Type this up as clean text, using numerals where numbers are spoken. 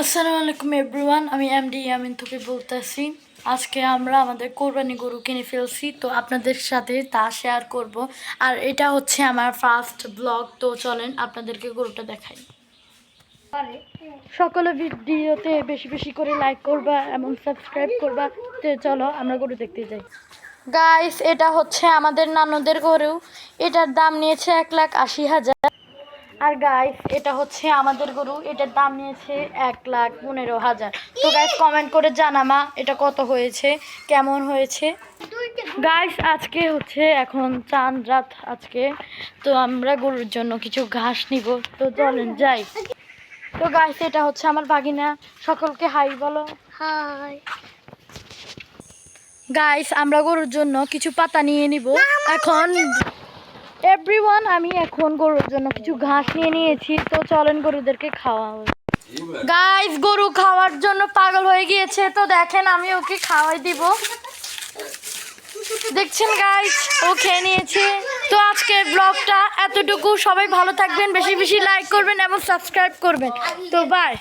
আসসালামু আলাইকুম এভরিওয়ান, আমি এমডি ইয়ামিন থেকে বলতেছি। আজকে আমরা আমাদের কোরবানি গরু কিনে ফেলছি, তো আপনাদের সাথে তা শেয়ার করব। আর এটা হচ্ছে আমার ফার্স্ট ব্লগ, তো চলেন আপনাদেরকে গরুটা দেখাই। সকলে ভিডিওতে বেশি বেশি করে লাইক করবা এবং সাবস্ক্রাইব করবা। তো চলো আমরা গরু দেখতে যাই। গাইস, এটা হচ্ছে আমাদের নানুদের গরু। এটার দাম নিয়েছে 1,80,000। আর গাইস, এটা হচ্ছে আমাদের গরু, এটার দাম নিয়েছে 1,15,000। তো গাইস কমেন্ট করে জানামা এটা কত হয়েছে, কেমন হয়েছে। গাইস, আজকে হচ্ছে এখন চাঁদ রাত আজকে, তো আমরা গরুর জন্য কিছু ঘাস নিব, তো চলেন যাই। তো গাইস, এটা হচ্ছে আমার ভাগিনা, সকলকে হাই বলো। হাই গাইস, আমরা গরুর জন্য কিছু পাতা নিয়ে নিব এখন। এভরিওয়ান, আমি এখন গরুর জন্য কিছু ঘাস নিয়ে নিয়েছি, তো চলেন গরুদেরকে খাওয়া। গাইস, গরু খাওয়ার জন্য পাগল হয়ে গিয়েছে, তো দেখেন আমি ওকে খাওয়াই দিব। দেখছেন গাইস, ও খেয়ে নিয়েছে। তো আজকের ব্লগটা এতটুকু, সবাই ভালো থাকবেন, বেশি বেশি লাইক করবেন এবং সাবস্ক্রাইব করবেন। তো বাই।